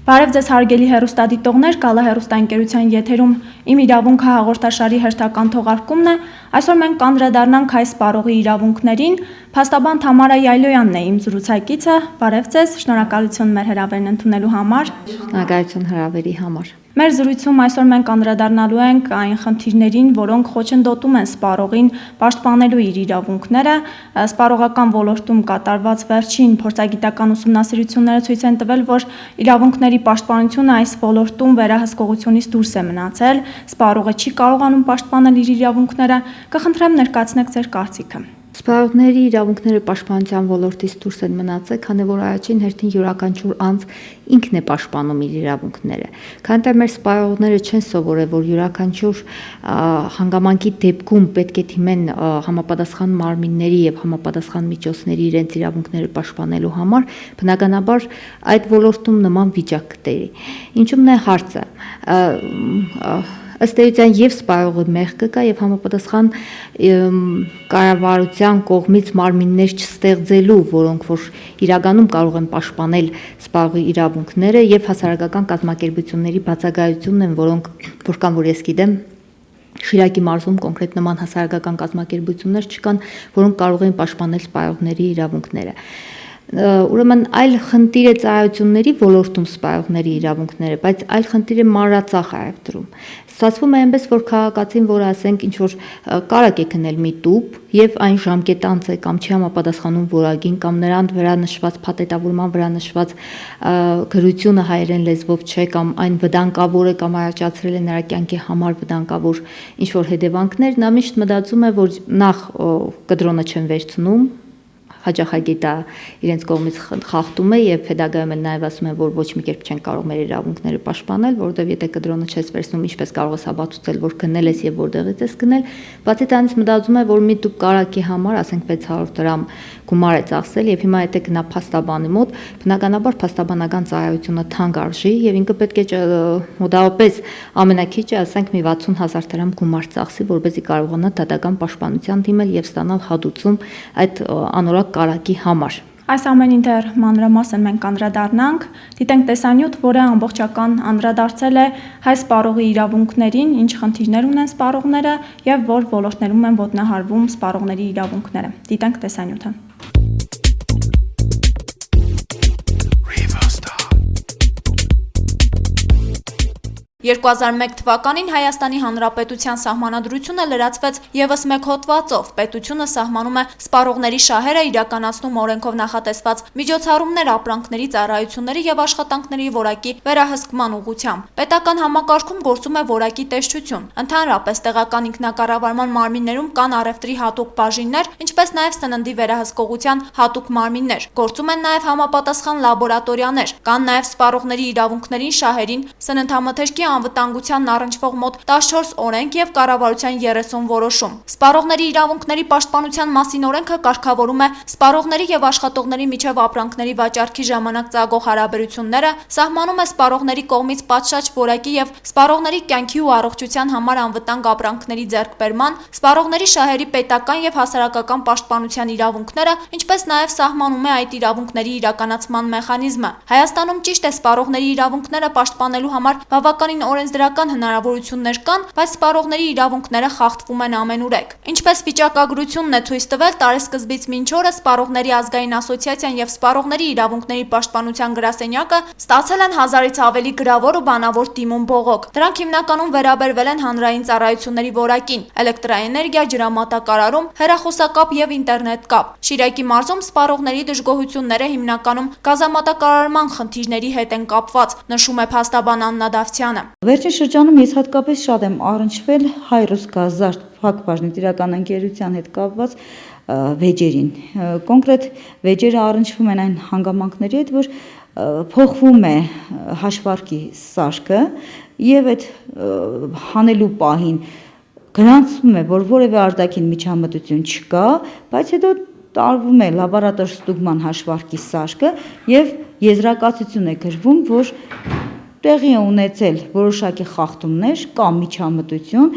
Բարև ձեզ հարգելի հեռուստադիտողներ, Գալա հեռուստաընկերության եթերում Իմ իրավունքը հաղորդաշարի հերթական թողարկումն է։ Այսօր մենք կանդրադառնանք հայ սպառողի իրավունքներին։ Փաստաբան Թամարա Յայլոյանն է իմ զրուցակիցը։ Բարև ձեզ, շնորհակալություն մեր հրավերն ընդունելու համար։ Շնորհակալություն հրավերի համար։ Մեր զրույցում այսօր մենք անդրադառնալու ենք այն խնդիրներին, որոնք խոչընդոտում են սպառողին պաշտպանելու իր իրավունքները։ Սպառողական ոլորտում կատարված վերջին փորձագիտական ուսումնասիրությունները ցույց են տվել, որ իրավունքների պաշտպանությունը այս ոլորտում վերահսկողությունից դուրս է մնացել։ Սպառողը չի կարողանում պաշտպանել իր իրավունքները։ Կխնդրեմ ներկայացնեք ձեր կարծիքը։ Սպառողների իրավունքները պաշտպանության ոլորտից դուրս են մնացել, քանի որ առաջին հերթին յուրաքանչյուր անձ ինքն է պաշտպանում իր իրավունքները։ Քանի որ մեր սպառողները չեն սովորել, որ յուրաքանչյուր հանգամանքի դեպքում պետք է թիմեն համապատասխան մարմինների եւ համապատասխան միջոցների իրենց իրավունքները պաշտպանելու համար, բնականաբար այդ ոլորտում նման վիճակ կտերի։ Ինչու՞մն է հարցը։ Ըստ էության եւ սպառողի մեղքը կա եւ համապատասխան կառավարության կողմից մարմիններ չստեղծելու, որոնք որ իրականում կարող են պաշտպանել սպառողի իրավունքները եւ հասարակական կազմակերպությունների բացակայությունն են, որոնք որքան որ ես գիտեմ Շիրակի մարզում կոնկրետ նման հասարակական կազմակերպություններ չկան, որոնք կարող են պաշտպանել սպառողների իրավունքները։ Ուրեմն այլ խնդիր է ծառայությունների ոլորտում սպառողների իրավունքները, բայց այլ խնդիր է մանրածախ առևտրում։ Ստացվում է այնպես, որ քաղաքացին, որ ասենք ինչ որ կարակ է գնել մի տուփ եւ այն ժամկետանց է կամ չի համապատասխանում որակին կամ նրան վրա նշված փաթեթավորման վրա նշված գրությունը հայերեն լեզվով չէ կամ այն վտանգավոր է կամ առաջացրել է նրա կյանքի համար վտանգավոր ինչ որ հետևանքներ, նա միշտ մտածում է, որ նախ կդրոնը չեն վերցնում հաջախակի դա իրենց կողմից խախտում է եւ հետագայում էլ նաեւ ասում են, որ ոչ մի կերպ չեն կարող մեր իրավունքները պաշտպանել, որովհետեւ եթե կդրոնը չես վերցնում, ինչպես կարող ես ապացուցել, որ գնել ես եւ որտեղից ես գնել, բացի դրանից մտածում է, որ մի տուփ կարակի համար, ասենք 600 դրամ գումար է ծախսել եւ հիմա եթե գնա փաստաբանի մոտ, բնականաբար փաստաբանական ծառայությունը թանկ արժի եւ ինքը պետք է մոտավորապես ամենակիչը ասենք մի 60,000 դրամ գումար ծախսի, որպեսզի կարողանա դատական պաշտպանության դիմել եւ ստանալ հատուցում այդ անորակ կարակի համար։ Այս ամենին դեռ մանրամասն մենք անդրադառնանք, դիտենք տեսանյութ, որը ամբողջական անդրադարձել է հայ սպառողի իրավունքներին, ինչ խնդիրներ ունեն սպառողները եւ որ ոլորտներում են ոտնահարվում սպառողների իրավունքները։ Դիտենք տեսանյութը։ 2001 թվականին Հայաստանի Հանրապետության սահմանադրությունը լրացվեց ևս մեկ հոդվածով։ Պետությունը սահմանում է սպառողների շահերը իրականացնում օրենքով նախատեսված միջոցառումներ, ապրանքների, ծառայությունների եւ աշխատանքների որակի վերահսկման ուղղությամբ։ Պետական համակարգում գործում է որակի տեսչություն։ Ընդհանրապես տեղական ինքնակառավարման մարմիններում կան առևտրի հատուկ բաժիններ, ինչպես նաեւ սննդի վերահսկողության հատուկ մարմիններ։ Գործում են նաեւ համապատասխան լաբորատորիաներ։ Կան նաեւ սպառողների իրավունքներին, շահերին, սննդամթերքի անվտանգությանն առնչվող մոտ 14 օրենք եւ կառավարության 30 որոշում։ Սպառողների իրավունքների պաշտպանության մասին օրենքը կարգավորում է սպառողների եւ աշխատողների միջև ապրանքների վաճառքի ժամանակ ծագող հարաբերությունները, սահմանում է սպառողների կողմից պատշաճ որակի եւ սպառողների կյանքի ու առողջության համար անվտանգ ապրանքների ձեռքբերման, սպառողների շահերի պետական եւ հասարակական պաշտպանության իրավունքները, ինչպես նաեւ սահմանում է այդ իրավունքների իրականացման մեխանիզմը։ Հայաստանում ճիշտ է սպառողների իրավունքները պաշտպանելու համար բավականին օրենսդրական հնարավորություններ կան, բայց սպառողների իրավունքները խախտվում են ամենուրեք։ Ինչպես վիճակագրությունն է ցույց տվել, տարեսկզբից մինչ օրս Սպառողների ազգային ասոցիացիան եւ Սպառողների իրավունքների պաշտպանության գրասենյակը ստացել են 1000-ից ավելի գրավոր ու բանավոր դիմում բողոք։ Դրանք հիմնականում վերաբերվել են հանրային ծառայությունների որակին, էլեկտրաէներգիա, ջրամատակարարում, հեռախոսակապ եւ ինտերնետ կապ։ Շիրակի մարզում սպառողների դժգոհությունները հիմնականում գազամատակարարման խնդիրների հետ են կապված, նշում է փաստաբան Աննա Դավթյանը։ Վերջին շրջանում ես հատկապես շատ եմ առնչվել Հայ-Ռուսգազարդ ՓԱԿ բաժնետիրական ընկերության հետ կապված վեճերին։ Կոնկրետ վեճերը առնչվում են այն հանգամանքների հետ, որ փոխվում է հաշվարկի սարքը եւ այդ հանելու պահին գրանցվում է, որ որևէ արտաքին միջամտություն չկա, բայց հետո տարվում է լաբորատոր ստուգման հաշվարկի սարքը եւ եզրակացություն է գրվում, որ տեղի է ունեցել որոշակի խախտումներ կամ միջամտություն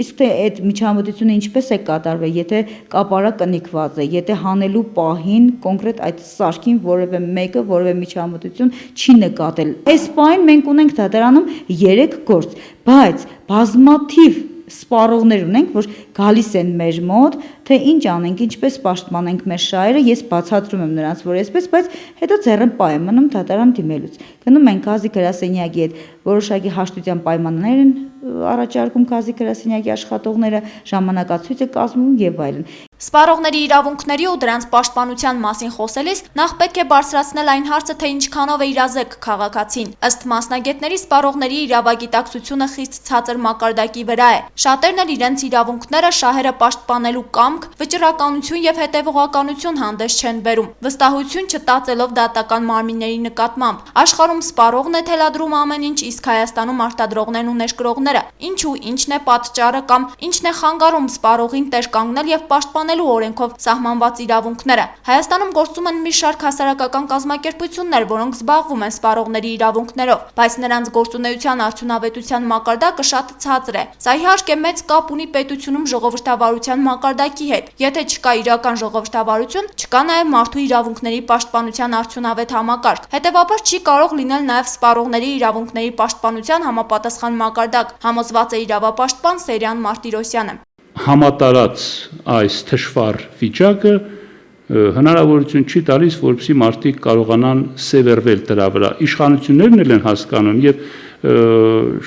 իսկ թե այդ միջամտությունը ինչպես է կատարվել, եթե կապարակը նիկված է, եթե հանելու պահին կոնկրետ այդ սարքին որևէ մեկը որևէ միջամտություն չի նկատել։ Այս պահին մենք ունենք դատարանում 3 գործ, բայց բազմաթիվ սպառողներ ունենք, որ գալիս են մեր մոտ, թե ինչ անենք, ինչպես պաշտպանենք մեր շահերը, ես բացատրում եմ նրանց, որ այսպես, բայց հետո ձեռնպահ եմ մնում դատարան դիմելուց։ Գնում են գազի գրասենյակի հետ որոշակի հաշտության պայմաններ են առաջարկում գազի գրասենյակի աշխատողները, ժամանակացույց է կազմում եւ այլն։ Սպառողների իրավունքների ու դրանց պաշտպանության մասին խոսելիս նախ պետք է բարձրացնել այն հարցը, թե ինչքանով է իրազեկ քաղաքացին։ Ըստ մասնագետների, սպառողների իրավագիտակցությունը խիստ ցածր մակարդակի վրա է։ Շատերն էլ իրենց իրավունքները, շահերը պաշտպանելու կամք, վճռականություն եւ հետեւողականություն հանդես չեն բերում, վստահություն չտածելով դատական մարմինների նկատմամբ։ Աշխարհում սպառողն է թելադրում ամեն ինչ, իսկ Հայաստանում արտադրողներն ու ներկրողները։ Ինչու, ինչն է պատճառը կամ ինչն է խանգարում սպառողին տեր կանգնել եւ պաշտպանելու օրենքով սահմանված իրավունքները։ Հայաստանում գործում են մի շարք հասարակական կազմակերպություններ, որոնք զբաղվում են սպառողների իրավունքներով, բայց նրանց գործունեության արդյունավետության մակարդակը շատ ցածր է։ Սա իհարկե մեծ կապ ունի պետությունում ժողովրդավարության մակարդակի հետ։ Եթե չկա իրական ժողովրդավարություն, չկա նաեւ մարդու իրավունքների պաշտպանության արդյունավետ համակարգ։ Հետևաբար չի կարող լինել նաեւ սպառողների իրավունքների պաշտպանության համապատասխան մակարդակ, համոզված է իրավապաշտպան Սերյան Մարտիրոսյանը։ Համատարած այս թշվառ վիճակը հնարավորություն չի տալիս, որպեսզի մարդիկ կարողանան սևեռվել դրա վրա։ Իշխանություններն էլ են հասկանում եւ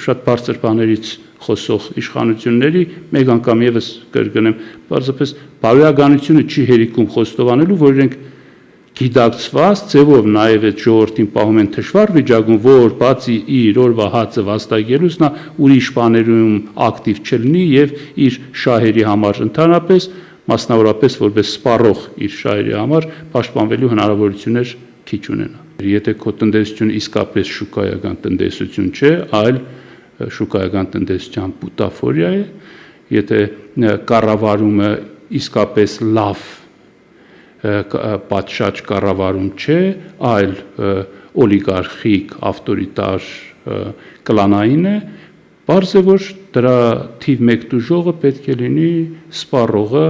շատ բարձր բաներից խոսող իշխանությունների մեկ անգամ եւս կրկնեմ, բարձրապես բարոյականությունը չի հերիքում խոստովանելու, որ իրենք գիտակցված ձևով նաև այդ ժողովրդին պահում են թշվառ վիճակում, որ բացի իր օրվա հացը վաստակելուց նա ուրիշ բաներում ակտիվ չլինի եւ իր շահերի համար ընդհանրապես, մասնավորապես որպես սպառող իր շահերի համար պաշտպանվելու հնարավորություններ քիչ ունենա։ Եթե քո տնտեսությունը իսկապես շուկայական տնտեսություն չէ, այլ շուկայական տնտեսության բուտաֆորիա է, եթե կառավարումը իսկապես լավ պատշաճ կառավարում չէ, այլ օլիգարխիկ, ավտորիտար, կլանային է, բարձ է, որ դրա թիվ 1 դուժողը պետք է լինի սպառողը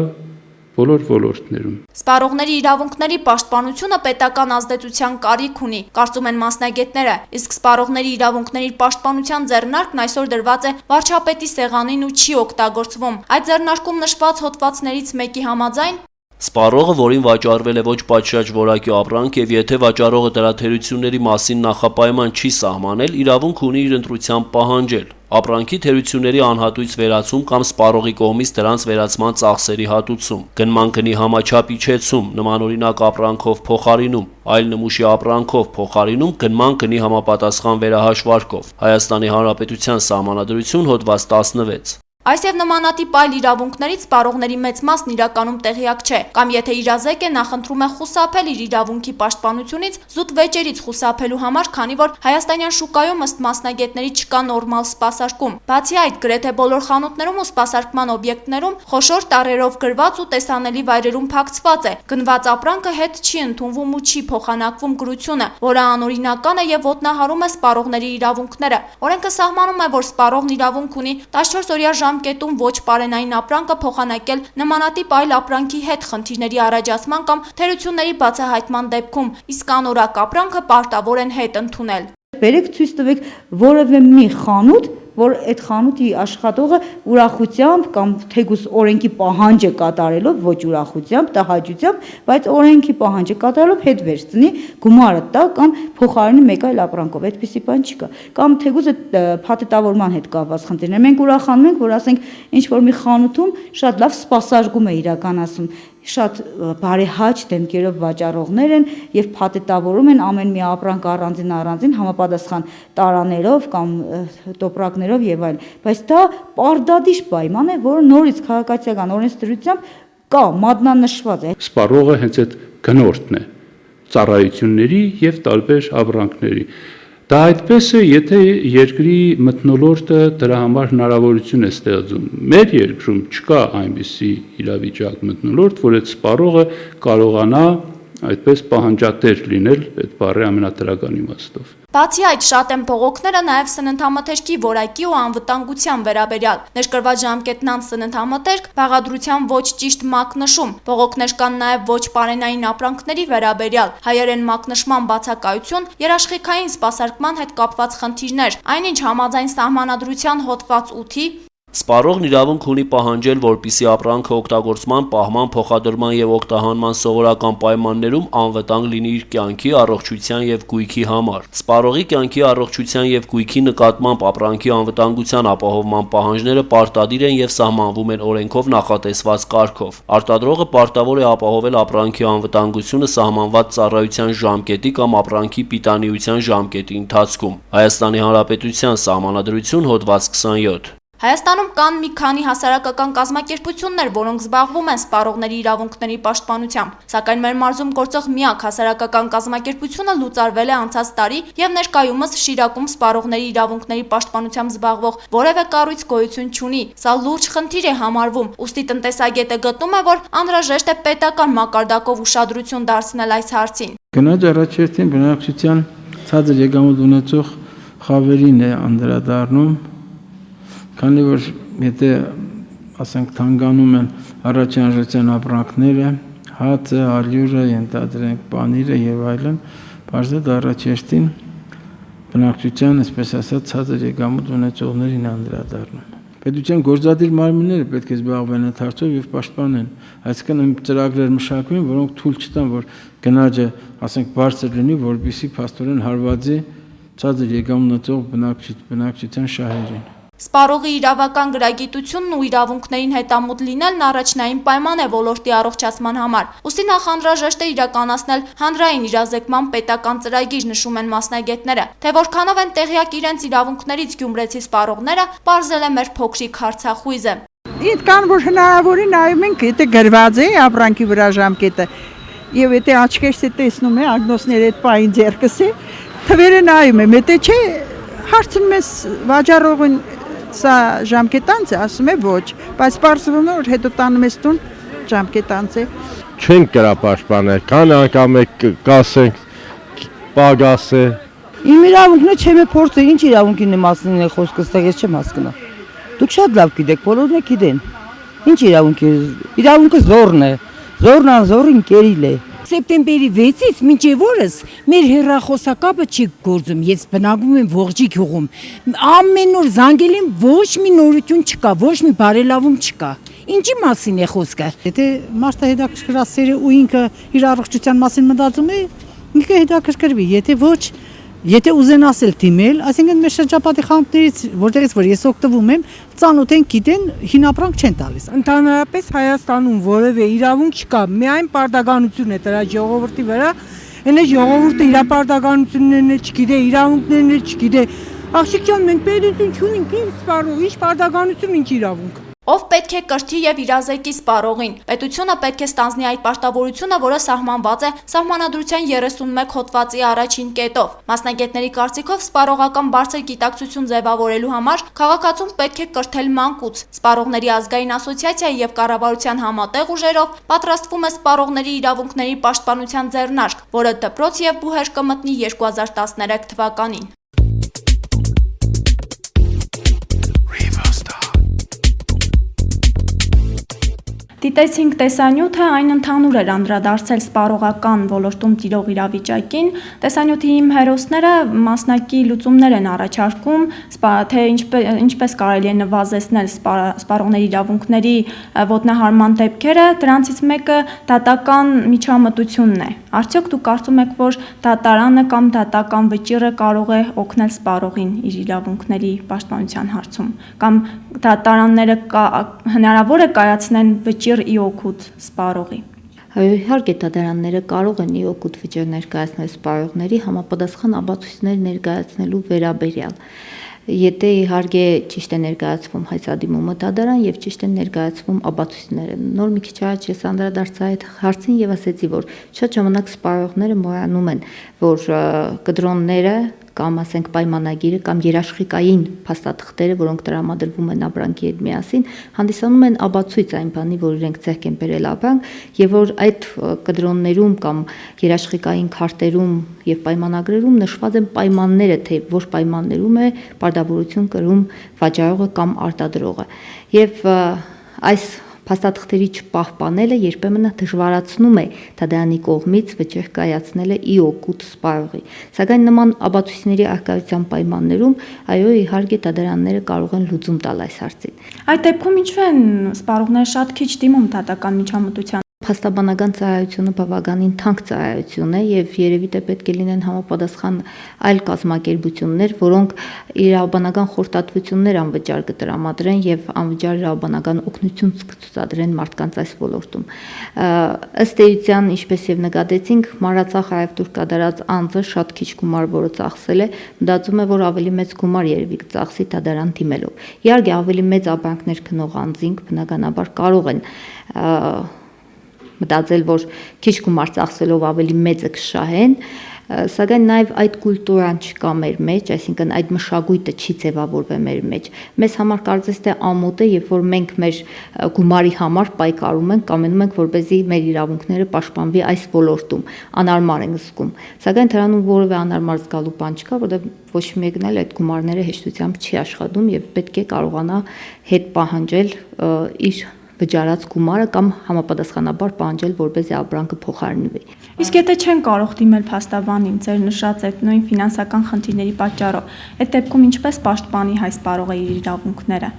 բոլոր ոլորտներում։ Սպառողների իրավունքների պաշտպանությունը պետական ազդեցության կարիք ունի, կարծում են մասնագետները, իսկ սպառողների իրավունքների պաշտպանության ձեռնարկն այսօր դրված է վարչապետի սեղանին ու չի օգտագործվում։ Այդ ձեռնարկում նշված հոդվածներից մեկի համաձայն Սպառողը, որին վաճառվել է ոչ պատշաճ որակի ապրանք եւ եթե վաճառողը դրա թերությունների մասին նախապայման չի սահմանել, իրավունք ունի իր ընտրությամբ պահանջել ապրանքի թերությունների անհատույց վերացում կամ սպառողի կողմից դրանց վերացման ծախսերի հատուցում, գնման գնի համաչափ իջեցում, նմանօրինակ ապրանքով փոխարինում, այլ նմուշի ապրանքով փոխարինում, գնման գնի համապատասխան վերահաշվարկով։ Հայաստանի Հանրապետության Սահմանադրություն հոդված 16 Այս եւ նմանատիպ այլ իրավունքներից սպառողների մեծ մասն իրականում տեղյակ չէ, կամ եթե իրազեկ է, նախընտրում է խուսափել իր իրավունքի պաշտպանությունից, զուտ վեճերից խուսափելու համար, քանի որ հայաստանյան շուկայում ըստ մասնագետների չկա նորմալ սպասարկում։ Բացի այդ, գրեթե բոլոր խանութներում ու սպասարկման օբյեկտներում խոշոր տառերով գրված ու տեսանելի վայրերում փակցված է. գնված ապրանքը հետ չի ընդունվում ու չի փոխանակվում գրությունը, որը անօրինական է եւ ոտնահարում է սպառողների իրավունքները։ Օրենքը սահմանում է, որ սպառողն իրավունք ունի 14 օրյա ժամկետում ոչ պարենային ապրանքը փոխանակել նմանատիպ այլ ապրանքի հետ խնդիրների առաջացման կամ թերությունների բացահայտման դեպքում, իսկ անորակ ապրանքը պարտավոր են հետ ընդունել։ Բերեք ցույց տվեք որևէ մի խանութ, որ այդ խանութի աշխատողը ուրախությամբ կամ թեկուզ օրենքի պահանջը կատարելով, ոչ ուրախությամբ, տհաճությամբ, բայց օրենքի պահանջը կատարելով հետ վերցնի, գումարը տա կամ փոխարինի մեկ այլ ապրանքով, այդպիսի բան չկա։ Կամ թեկուզ փաթեթավորման հետ կապված խնդիրներ։ Մենք ուրախանում ենք, որ ասենք ինչ որ մի խանութում շատ լավ սպասարկում է իրականացում, շատ բարեհաճ դեմքերով վաճառողներ են եւ փաթեթավորում են ամեն մի ապրանք առանձին համապատասխան տարաներով կամ տոպրակներով եւ այլն, բայց դա պարտադիր պայման է, որը նորից քաղաքացիական օրենսդրությամբ կա, մատնանշված է։ Սպառողը հենց այդ գնորդն է ծառայությունների եւ տարբեր ապրանքների։ Դա այդպես է, եթե երկրի մթնոլորտը դրա համար հնարավորություն է ստեղծում։ Մեր երկրում չկա այնպիսի իրավիճակ մթնոլորտ, որ այդ սպառողը կարողանա այդպես պահանջատեր լինել այդ բառի ամենադրական իմաստով։ Բացի այդ, շատ են բողոքները նաև սննդամթերքի որակի ու անվտանգության վերաբերյալ։ Ներկրված ժամկետն անց սննդամթերք, բաղադրության ոչ ճիշտ մակնշում։ Բողոքներ կան նաև ոչ պարենային ապրանքների վերաբերյալ, հայերեն մակնշման բացակայություն, երաշխիքային սպասարկման հետ կապված խնդիրներ, այնինչ համաձայն սահմանադրության հոդված 8-ի Սպառողն իրավունք ունի պահանջել, որպեսզի ապրանքը օգտագործման, պահման, փոխադրման եւ օգտահանման սովորական պայմաններում անվտանգ լինի իր կյանքի, առողջության եւ գույքի համար։ Սպառողի կյանքի, առողջության եւ գույքի նկատմամբ ապրանքի անվտանգության ապահովման պահանջները պարտադիր են եւ սահմանվում են օրենքով նախատեսված կարգով։ Արտադրողը պարտավոր է ապահովել ապրանքի անվտանգությունը սահմանված ծառայության ժամկետի կամ ապրանքի պիտանիության ժամկետի ընթացքում։ Հայաստանի Հանրապետության Սահմանադրություն, հոդված 27։ Հայաստանում կան մի քանի հասարակական կազմակերպություններ, որոնք զբաղվում են սպառողների իրավունքների պաշտպանությամբ, սակայն մեր մարզում գործող միակ հասարակական կազմակերպությունը լուծարվել է անցած տարի եւ ներկայումս Շիրակում սպառողների իրավունքների պաշտպանությամբ զբաղվող որևէ կառույց գոյություն չունի։ Սա լուրջ խնդիր է համարվում, ուստի տնտեսագետը գտնում է, որ անհրաժեշտ է պետական մակարդակով ուշադրություն դարձնել այս հարցին։ Գնաճ առաջերտին բնակչության ցածր եկամուտ ունեցող խավերին է անդրադառնում, քանի որ եթե ասենք թանգանում են առաջին արժության ապրանքները, հացը, ալյուրը, ենթադրենք պանիրը եւ այլն, բարձր առաջերտին բնակչության, այսպես ասած, ցածր եկամուտ ունեցողներին անդրադառնում։ Պետության գործադիր մարմինները պետք է զբաղվեն այդ հարցով եւ պաշտպանեն, այսինքն ծրագրեր մշակվեն, որոնք թույլ չտան, որ գնաճը, ասենք, բարձր լինի, որպեսզի փաստորեն հարվածի ցածր եկամուտ ունեցող բնակչության շահերին։ Սպառողի իրավական գրագիտությունն ու իրավունքներին հետամուտ լինելն առաջնային պայման է ոլորտի առողջացման համար։ Ուստի նախ անհրաժեշտ է իրականացնել հանրային իրազեկման պետական ծրագիր, նշում են մասնագետները։ Թե որքանով են տեղյակ իրենց իրավունքներից գյումրեցի սպառողները, պարզել է մեր փոքրիկ հարցախույզը։ Այդքան որ հնարավոր է նայում ենք, եթե գրված է ապրանքի վրա ժամկետը, եւ եթե աչքերս է տեսնում է ագնոսները այդ պահին ձեռքս է, թվերը նայում եմ, եթե չէ, հարցնում ես վաճառողին սա ժամկետանց է, ասում է ոչ, բայց պարզվում է, որ հետո տանում ես տուն ժամկետանց է։ Չենք կրա պաշտպանել, քան անգամ եք կասենք պագաս է։ Իմ իրավունքն է չեմ է փորձը, ինչ իրավունքին է մասին է խոսքը, ստեղ ես չեմ հասկնա։ Դուք շատ լավ գիտեք, բոլորն է գիտեն։ Ինչ իրավունք է, իրավունքը զորն է, զորն անզորին կերիլ է։ Սեպտեմբերի 6-ից մինչև օրս մեր հեռախոսակապը չի գործում, ես բնակվում եմ Ողջի գյուղում։ Ամեն օր զանգել եմ, ոչ մի նորություն չկա, ոչ մի բարելավում չկա։ Ինչի մասին է խոսքը։ Եթե մարդը հետաքրքրասեր է ու ինքը իր առողջության մասին մտածում է, ինքը հետաքրքրվի, եթե ոչ, եթե ուզեն ասել դիմել, այսինքն մեր շրջապատի խանութներից, որտեղից որ ես օգտվում եմ, ծանոթ են, գիտեն, հին ապրանք չեն տալիս։ Ընդհանրապես Հայաստանում որևէ իրավունք չկա, միայն պարտականություն է դրա ժողովրդի վրա, այն ժողովուրդը իր պարտականություններն չգիտե, իրավունքներն չգիտե։ Աղջիկ ջան, մենք պետություն չունենք, ինչ սպառող, ինչ պարտականություն, ինչ իրավունք։ Ով պետք է կրթի եւ իրազեկի սպառողին։ Պետությունը պետք է ստանձնի այդ պարտավորությունը, որը սահմանված է Սահմանադրության 31 հոդվածի առաջին կետով։ Մասնագետների կարծիքով սպառողական բարձր գիտակցություն ձևավորելու համար քաղաքացուն պետք է կրթել մանկուց։ Սպառողների ազգային ասոցիացիայի եւ կառավարության համատեղ ուժերով պատրաստվում է սպառողների իրավունքների պաշտպանության ձեռնարկ, որը դպրոց եւ բուհեր կմտնի 2013 թվականին։ Դիտեցինք տեսանյութը, այն ընդհանուր էր անդրադարձել սպառողական ոլորտում տիրող իրավիճակին։ Տեսանյութի իմ հերոսները մասնակի լուծումներ են առաջարկում, թե ինչպես կարելի է նվազեցնել սպառողների իրավունքների ոտնահարման դեպքերը, դրանցից մեկը դատական միջամտությունն է։ Արդյոք դուք կարծում եք, որ դատարանը կամ դատական վճիռը կարող է օգնել սպառողին իր իրավունքների պաշտպանության հարցում, կամ դատարանները հնարավոր է կայացնեն վճիռ ի օգուտ սպառողի։ Իհարկե դատարանները կարող են ի օգուտ վճիռ ներկայացնել սպառողների համապատասխան ապացույցներ ներկայացնելու վերաբերյալ։ Եթե իհարկե ճիշտ է ներկայացվում հայցադիմումը դատարան եւ ճիշտ է ներկայացվում ապացույցները։ Նոր մի քիչ առաջ ես անդրադարձա այդ հարցին եւ ասեցի, որ շատ ժամանակ սպառողները մոռանում են, որ կդրոնները կամ ասենք պայմանագիրը կամ երաշխիքային փաստաթղթերը, որոնք տրամադրվում են ապրանքի հետ միասին, հանդիսանում են ապացույց այն բանի, որ իրենք ձեռք են բերել ապրանք, եւ որ այդ կդրոններում կամ երաշխիքային քարտերում եւ պայմանագրերում նշված են պայմանները, թե որ պայմաններում է պարտավորություն կրում վաճառողը կամ արտադրողը։ Եվ այս փաստաթղթերի չպահպանելը երբեմն դժվարացնում է դատարանի կողմից վճիռ կայացնելը ի օգուտ սպառողի։ Սակայն նման ապացույցների արկայության պայմաններում, այո, իհարկե դատարանները կարող են լուծում տալ այս հարցին։ Այդ դեպքում ինչու են սպառողները շատ քիչ դիմում դատական միջամտության։ Փաստաբանական ծառայությունը բավականին թանկ ծառայություն է եւ երևի թե պետք է լինեն համապատասխան այլ կազմակերպություններ, որոնք իրավաբանական խորհրդատվություններ անվճար կտրամադրեն եւ անվճար իրավաբանական օգնություն կցուցադրեն մարդկանց այս ոլորտում։ Ըստ էության, ինչպես եւ նկատեցինք, Մանրածախ Արևտուրք կատարած անձը շատ քիչ գումար, որը ծախսել է, մտածում է, որ ավելի մեծ գումար երևի կծախսի դատարան դիմելով։ Իհարկե, ավելի մեծ ապրանքներ գնող անձինք բնականաբար կարող են մտածել, որ քիչ գումար ծախսելով ավելի մեծը կշահեն, սակայն նաև այդ կուլտուրան չկա մեր մեջ, այսինքն այդ մշակույթը չի ձևավորվել մեր մեջ։ Մեզ համար կարծես թե ամոթ է, երբ որ մենք մեր գումարի համար պայքարում ենք, կամենում ենք, որպեսզի մեր իրավունքները պաշտպանվի այս ոլորտում, անարմար ենք զգում։ Սակայն դրանում որևէ անարմար զգալու բան չկա, որովհետև ոչ մեկն էլ այդ գումարները հեշտությամբ չի աշխատում եւ պետք է կարողանա հետ պահանջել իր վճարած գումարը կամ համապատասխանաբար պահանջել, որպեսզի ապրանքը փոխարինվի։ Իսկ եթե չեն կարող դիմել փաստաբանին, ձեր նշած այդ նույն ֆինանսական խնդիրների պատճառով, այդ դեպքում ինչպես պաշտպանի հայ սպառողը իր իրավունքները։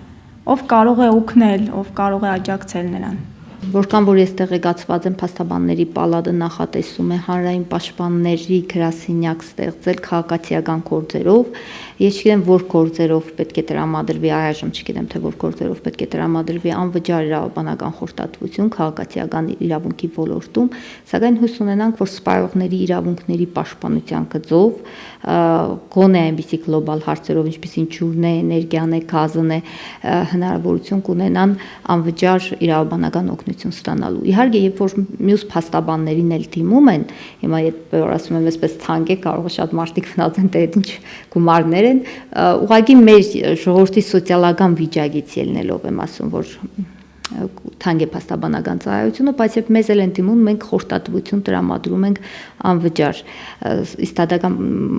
Ով կարող է օգնել, ով կարող է աջակցել նրան։ Որքան որ ես տեղեկացված եմ, փաստաբանների պալատը նախատեսում է հանրային պաշտպանների գրասենյակ ստեղծել քաղաքացիական գործերով։ Ես չգիտեմ, որ գործերով պետք է տրամադրվի, այժմ չգիտեմ, թե որ գործերով պետք է տրամադրվի անվճար իրավաբանական խորհրդատվություն քաղաքացիական իրավունքի ոլորտում, սակայն հույս ունենանք, որ սպառողների իրավունքների պաշտպանության գծով գոնե այնպիսի գլոբալ հարցերով, ինչպիսին ջուրն է, էներգիան է, գազն է, հնարավորություն կունենան անվճար իրավաբանական օգնություն ստանալու։ Իհարկե, երբ որ մյուս փաստաբաններին էլ դիմում են, հիմա երբ որ ասում եմ, այսպես թանկ է, կարող է շատ մարդիկ մտածեն, թե այդ ինչ գումարներ են, ուղղակի մեր ժողովրդի սոցիալական վիճակից ելնելով եմ ասում, որ թանկ է փաստաբանական ծառայությունը, բայց երբ մեզ էլ են դիմում, մենք խորհրդատվություն տրամադրում ենք անվճար։ Իսկ դատական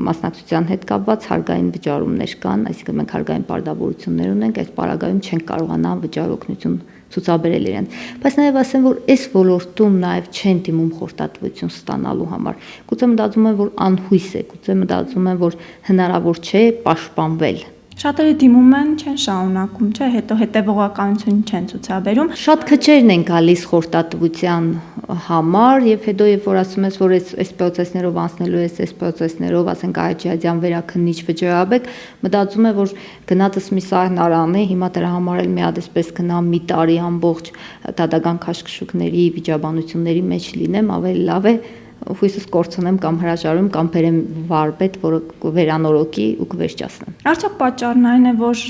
մասնակցության հետ կապված հարկային վճարումներ կան, այսինքն մենք հարկային պարտավորություններ ունենք, այս պարագայում չենք կարողանա անվճար օգնություն ցուցաբերել իրեն։ Բայց նաև ասեմ, որ այս ոլորտում նաև չեն դիմում խորհրդատվություն ստանալու համար։ Գուցե մտածում են, որ անհույս է, գուցե մտածում են, որ հնարավոր չէ պաշտպանվել։ Շատերը դիմում են, չեն շարունակում, չէ, հետո հետևողականություն չեն ցուցաբերում։ Շատ քչերն են գալիս խորհրդատվության համար եւ հետո երբ որ ասում ես, որ այս process-ներով անցնելու ես, այս process-ներով, ասենք Աջիադյան վերաքննիչ վճռաբեկ, մտածում է, որ գնացս մի սահնարան է, հիմա դրա համար էլ մի հատ էսպես գնամ մի տարի ամբողջ դատական քաշքշուկների վիճաբանությունների մեջ լինեմ, ավելի լավ է հույսս կորցնեմ կամ հրաժարում կամ բերեմ վարպետ, որը վերանորոգի ու կվերջացնեմ։ Արդյոք պատճառն այն է, որ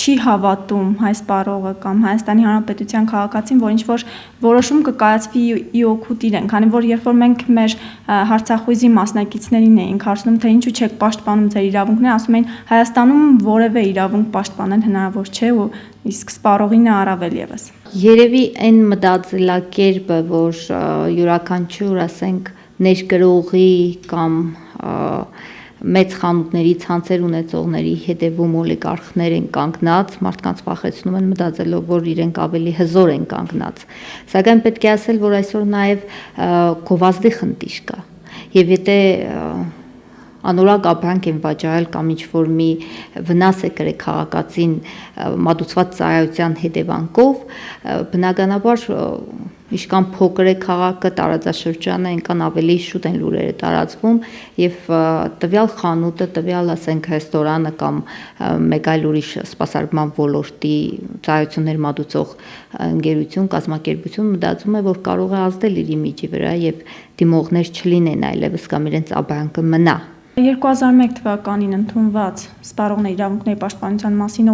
չի հավատում հայ սպառողը կամ Հայաստանի Հանրապետության քաղաքացին, որ ինչ որ որոշում կկայացվի ի օգուտ իրեն, քանի որ երբ որ մենք մեր հարցախույզի մասնակիցներին էինք հարցնում, թե ինչու չեք պաշտպանում ձեր իրավունքները, ասում էին Հայաստանում որևէ իրավունք պաշտպանել հնարավոր չէ ու իսկ սպառողին է առավել եւս։ Երևի այն մտածելակերպը, որ յուրաքանչյուր, ասենք, ներգրողի կամ մեծ խանութների ցանցեր ունեցողների հետևում օլիգարխներ են կանգնած, մարդկանց վախեցնում են մտածելով, որ իրենք ավելի հզոր են կանգնած։ Սակայն պետք է ասել, որ այսօր նաև գովազդի խնդիր կա։ Եվ եթե անորակ ապրանք են վաճառել կամ ինչ-որ մի վնաս է կրել քաղաքացին մատուցված ծառայության հետևանքով, բնականաբար ինչքան փոքր է քաղաքը, տարածաշրջանը, այնքան ավելի շուտ են լուրերը տարածվում եւ տվյալ խանութը, տվյալ, ասենք, ռեստորանը կամ մեկ այլ ուրիշ սպասարկման ոլորտի ծառայություններ մատուցող ընկերություն, կազմակերպություն մտածում է, որ կարող է ազդել իր իմիջի վրա եւ դիմողներ չլինեն այլևս կամ իրենց ապրանքը մնա։ 2001 թվականին ընդունված սպառողների իրավունքների պաշտպանության մասին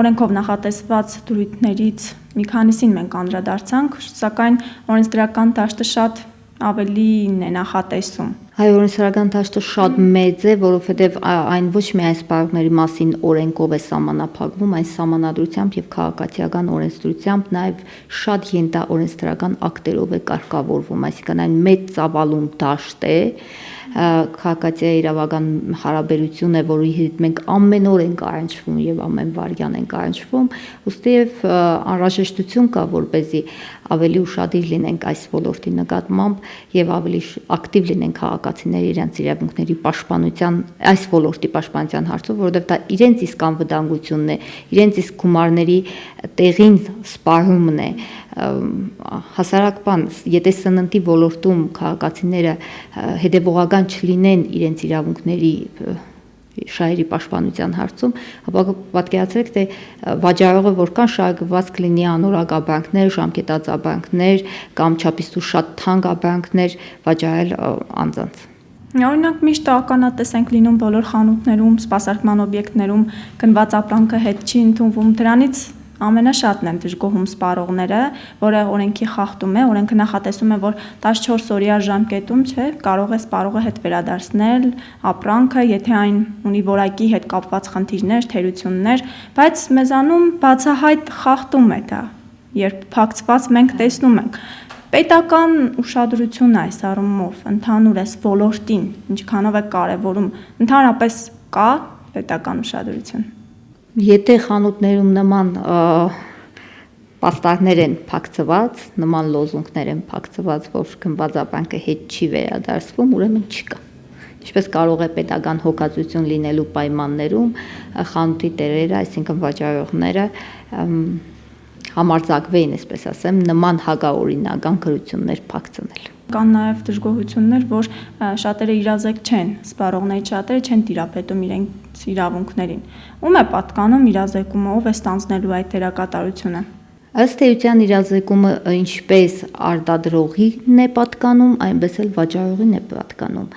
օրենքով նախատեսված դրույթներից մի քանիսին մենք անդրադարձանք, սակայն օրենսդրական դաշտը շատ ավելին է նախատեսում։ Հայ օրենսդրական դաշտը շատ մեծ է, որովհետև այն ոչ միայն սպառողների մասին օրենքով է սահմանափակվում, այն սահմանադրությամբ եւ քաղաքացիական օրենսդրությամբ նաեւ շատ ենթաօրենսդրական ակտերով է կարգավորվում, այսինքն այն մեծ ծավալուն դաշտ է, քաղաքացիայի իրավական հարաբերություն է, որի հետ մենք ամեն օր ենք առնչվում եւ ամեն վարյան ենք առնչվում, ուստի եւ անհրաժեշտություն կա, որպեսզի ավելի ուշադիր լինենք այս ոլորտի նկատմամբ եւ ավելի ակտիվ լինենք քաղաքացիների իրենց իրավունքների պաշտպանության, այս ոլորտի պաշտպանության հարցով, որովհետեւ դա իրենց իսկ անվտանգությունն է, իրենց իսկ գումարների տեղին սպառումն է, հասարակ բան, եթե սննդի ոլորտում քաղաքացիները հետևողական չլինեն իրենց իրավունքների շահերի պաշտպանության հարցում, ապա պատկերացրեք, թե վաճառողը որքան շահագրգռված կլինի անորակ ապրանքներ, ժամկետած ապրանքներ կամ չափիստու շատ թանկ ապրանքներ վաճառել անձանց։ Օրինակ միշտ ականատես ենք լինում բոլոր խանութներում, սպասարկման օբյեկտներում գնված ապրանքը հետ չի ընդունվում, դրանից ամենաշատն են դժգոհում սպառողները, որը օրենքի խախտում է, օրենքը նախատեսում է, որ 14 օրյա ժամկետում, չէ, կարող է սպառողը հետ վերադարձնել ապրանքը, եթե այն ունի որակի հետ կապված խնդիրներ, թերություններ, բայց մեզանում բացահայտ խախտում է դա, երբ փակցված մենք տեսնում ենք։ Պետական ուշադրությունը այս առումով ընդհանուր այս ոլորտին ինչքանով է կարևորում, ընդհանրապես կա պետական ուշադրություն։ Եթե խանութներում նման պաստառներ են փակցված, նման լոզունգներ են փակցված, որ գնված ապրանքը հետ չի վերադարձվում, ուրեմն չկա։ Ինչպես կարող է պետական հոգացություն լինելու պայմաններում խանութի տերերը, այսինքն վաճառողները համարձակվեին, այսպես ասեմ, նման հակաօրինական գրություններ փակցնել։ Կան նաև դժգոհություններ, որ շատերը իրազեկ չեն, սպառողների շատերը չեն տիրապետում իրենց իրավունքներին։ Ում է պատկանում իրազեկումը, ով է ստանձնելու այդ դերակատարությունը։ Ըստ էության իրազեկումը ինչպես արտադրողին է պատկանում, այնպես էլ վաճառողին է պատկանում։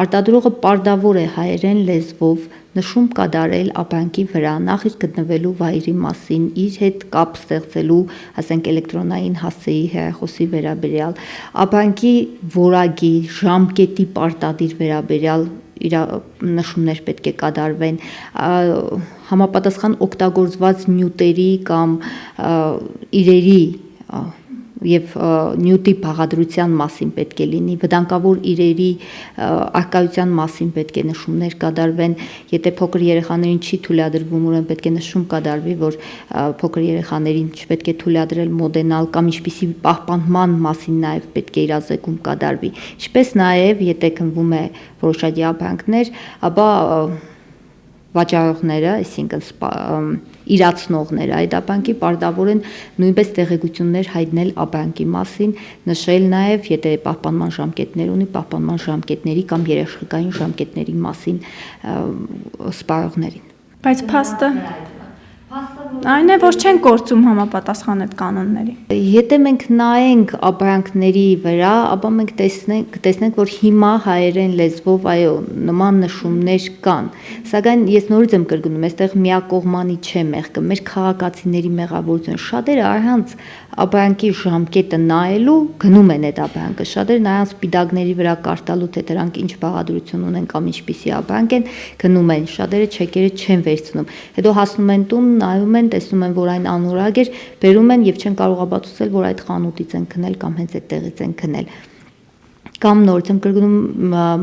Արտադրողը պարտավոր է հայերեն լեզվով նշում կատարել ապրանքի վրա նախ իր գտնվելու վայրի մասին, իր հետ կապ ստեղծելու, ասենք էլեկտրոնային հասցեի հեռախոսի վերաբերյալ, ապրանքի որակի, ժամկետի պարտադիր վերաբերյալ նշումներ պետք է կատարվեն, համապատասխան օգտագործված նյութերի կամ իրերի եւ նյութի բաղադրության մասին պետք է լինի, վտանգավոր իրերի արկայության մասին պետք է նշումներ կատարվեն, եթե փոքր երեխաներին չի թույլատրվում, ուրեմն պետք է նշում կատարվի, որ փոքր երեխաներին չպետք է թույլատրել մոդենալ կամ ինչպիսի պահպանման մասին նաեւ պետք է իրազեկում կատարվի, ինչպես նաեւ եթե գնվում է որոշակի ապրանքներ, ապա վաճառողները, այսինքն իրացնողները այդ ապրանքի պարտավոր են նույնպես տեղեկություններ հայտնել ապրանքի մասին, նշել նաև, եթե պահպանման ժամկետներ ունի, պահպանման ժամկետների կամ երաշխիքային ժամկետների մասին սպառողներին։ Բայց փաստը այն է, որ չեն գործում համապատասխան այդ կանոնների։ Եթե մենք նայենք ապրանքների վրա, ապա մենք տեսնենք, որ հիմա հայերեն լեզվով այո, նման նշումներ կան, սակայն ես նորից եմ կրկնում, այստեղ միակողմանի չէ մեղքը, մեր քաղաքացիների մեղավորությունը, շատերը առանց ապրանքի ժամկետը նայելու գնում են այդ ապրանքը, շատերը նրանց սպիտակների վրա կարտալու, թե դրանք ինչ բաղադրություն ունեն կամ ինչպիսի ապրանք են, գնում են, շատերը չեկերը չեն վերցնում, հետո հասնում են տուն, նայում են, տեսնում են, որ այն անորակ էր, բերում են եւ չեն կարող ապացուցել, որ այդ խանութից են գնել կամ հենց այդտեղից են գնել։ Կամ նորից եմ կրկնում,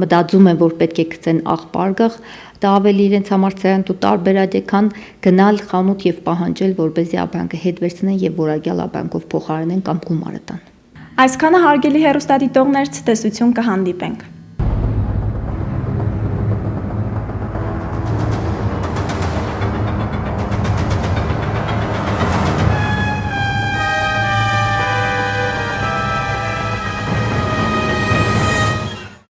մտածում են, որ պետք է գցեն աղբարգաղ, դա ավելի իրենց համար ցանց ու տարբերակ է, քան գնալ խանութ եւ պահանջել, որպեսզի ապրանքը հետ վերցնեն եւ որակյալ ապրանքով փոխարինեն կամ գումարը տան։ Այսքանը հարգելի հեռուստադիտողներ, ցտեսություն կհանդիպենք։